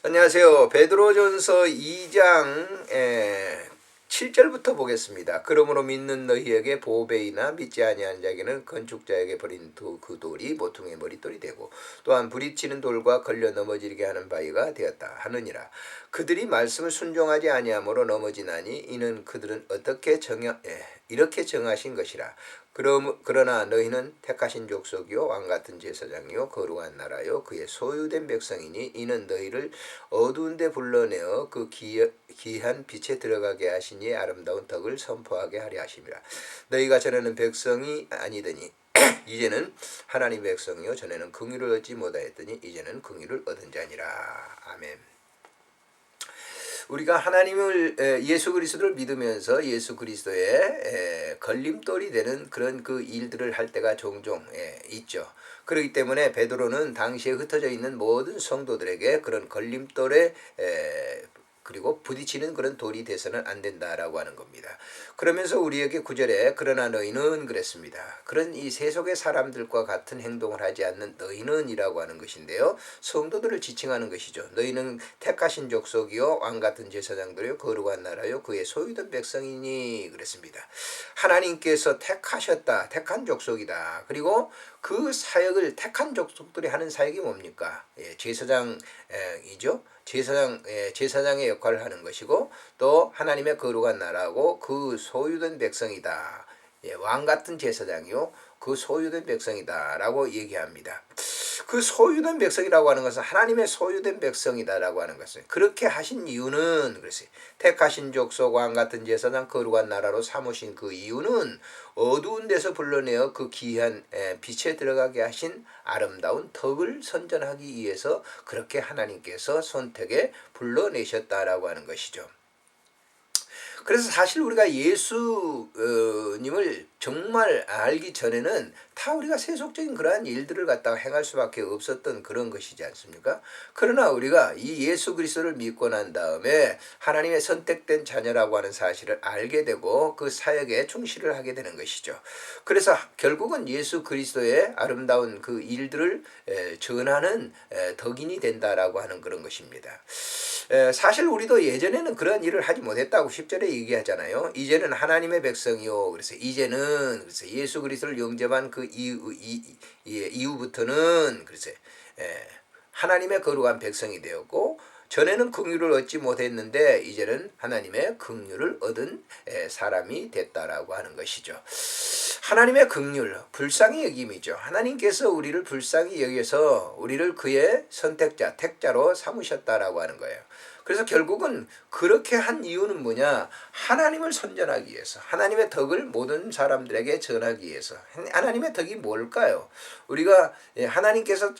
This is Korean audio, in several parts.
안녕하세요. 베드로전서 2장 7절부터 보겠습니다. 그러므로 믿는 너희에게 보배이나 믿지 아니한 자에게는 건축자에게 버린 그 돌이 모퉁이의 머릿돌이 되고 또한 부딪히는 돌과 걸려 넘어지게 하는 바위가 되었다 하느니라. 그들이 말씀을 순종하지 아니함으로 넘어지나니 이는 그들은 이렇게 정하신 것이라. 그러나 너희는 택하신 족속이요 왕같은 제사장이요 거룩한 나라요 그의 소유된 백성이니 이는 너희를 어두운 데 불러내어 그 귀한 빛에 들어가게 하신 이의 아름다운 덕을 선포하게 하려 하심이라. 너희가 전에는 백성이 아니더니 이제는 하나님 백성이요 전에는 긍휼을 얻지 못하였더니 이제는 긍휼을 얻은 자니라. 아멘. 우리가 하나님을 예수 그리스도를 믿으면서 예수 그리스도의 걸림돌이 되는 그런 그 일들을 할 때가 종종 있죠. 그렇기 때문에 베드로는 당시에 흩어져 있는 모든 성도들에게 그런 걸림돌에 그리고 부딪히는 그런 돌이 돼서는 안 된다라고 하는 겁니다. 그러면서 우리에게 9절에 그러나 너희는 그랬습니다. 그런 이 세속의 사람들과 같은 행동을 하지 않는 너희는 이라고 하는 것인데요. 성도들을 지칭하는 것이죠. 너희는 택하신 족속이요 왕같은 제사장들이요 거룩한 나라요 그의 소유된 백성이니 그랬습니다. 하나님께서 택하셨다. 택한 족속이다. 그리고 그 사역을 택한 족속들이 하는 사역이 뭡니까? 제사장이죠. 제사장의 역할을 하는 것이고 또 하나님의 거룩한 나라고 그 소유된 백성이다. 왕같은 제사장이요 그 소유된 백성이다 라고 얘기합니다. 그 소유된 백성이라고 하는 것은 하나님의 소유된 백성이다라고 하는 것은 그렇게 하신 이유는 그랬어요. 택하신 족속 왕같은 제사장 거룩한 나라로 삼으신 그 이유는 어두운 데서 불러내어 그 귀한 빛에 들어가게 하신 아름다운 덕을 선전하기 위해서 그렇게 하나님께서 선택에 불러내셨다라고 하는 것이죠. 그래서 사실 우리가 예수님을 정말 알기 전에는 다 우리가 세속적인 그러한 일들을 갖다가 행할 수밖에 없었던 그런 것이지 않습니까? 그러나 우리가 이 예수 그리스도를 믿고 난 다음에 하나님의 선택된 자녀라고 하는 사실을 알게 되고 그 사역에 충실을 하게 되는 것이죠. 그래서 결국은 예수 그리스도의 아름다운 그 일들을 전하는 덕인이 된다라고 하는 그런 것입니다. 사실 우리도 예전에는 그런 일을 하지 못했다고 10절에 얘기하잖아요. 이제는 하나님의 백성이요. 그래서 예수 그리스도를 영접한 그 이후부터는 그래서 하나님의 거룩한 백성이 되었고 전에는 긍휼을 얻지 못했는데 이제는 하나님의 긍휼을 얻은 사람이 됐다라고 하는 것이죠. 하나님의 긍휼, 불쌍히 여김이죠. 하나님께서 우리를 불쌍히 여겨서 우리를 그의 선택자, 택자로 삼으셨다라고 하는 거예요. 그래서 결국은 그렇게 한 이유는 뭐냐? 하나님을 선전하기 위해서, 하나님의 덕을 모든 사람들에게 전하기 위해서. 하나님의 덕이 뭘까요? 우리가 하나님께서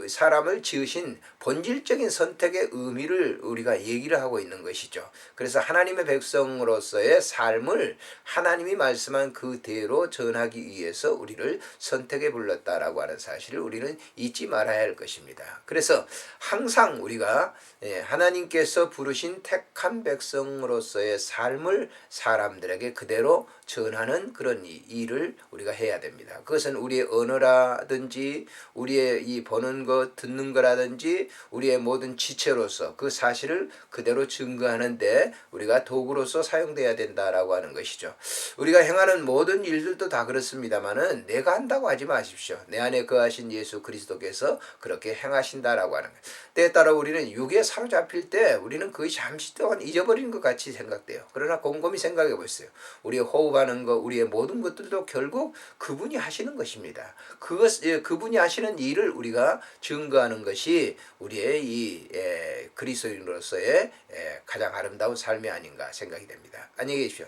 사람을 지으신 본질적인 선택의 의미를 우리가 얘기를 하고 있는 것이죠. 그래서 하나님의 백성으로서의 삶을 하나님이 말씀한 그대로 전하기 위해서 우리를 선택에 불렀다라고 하는 사실을 우리는 잊지 말아야 할 것입니다. 그래서 항상 우리가 하나님께서 부르신 택한 백성으로서의 삶을 사람들에게 그대로 전하는 그런 일을 우리가 해야 됩니다. 그것은 우리의 언어라든지 우리의 이 보는 것, 듣는 거라든지 우리의 모든 지체로서 그 사실을 그대로 증거하는데 우리가 도구로서 사용돼야 된다라고 하는 것이죠. 우리가 행하는 모든 일들도 다 그렇습니다만은 내가 한다고 하지 마십시오. 내 안에 거하신 예수 그리스도께서 그렇게 행하신다라고 하는 거예요. 때에 따라 우리는 육에 사로잡힐 때 우리는 거의 잠시 동안 잊어버린 것 같이 생각돼요. 그러나 곰곰이 생각해 보세요. 우리의 호흡하는 것, 우리의 모든 것들도 결국 그분이 하시는 것입니다. 그분이 하시는 일을 우리가 증거하는 것이 우리의 이 그리스도인으로서의 가장 아름다운 삶이 아닌가 생각이 됩니다. 안녕히 계십시오.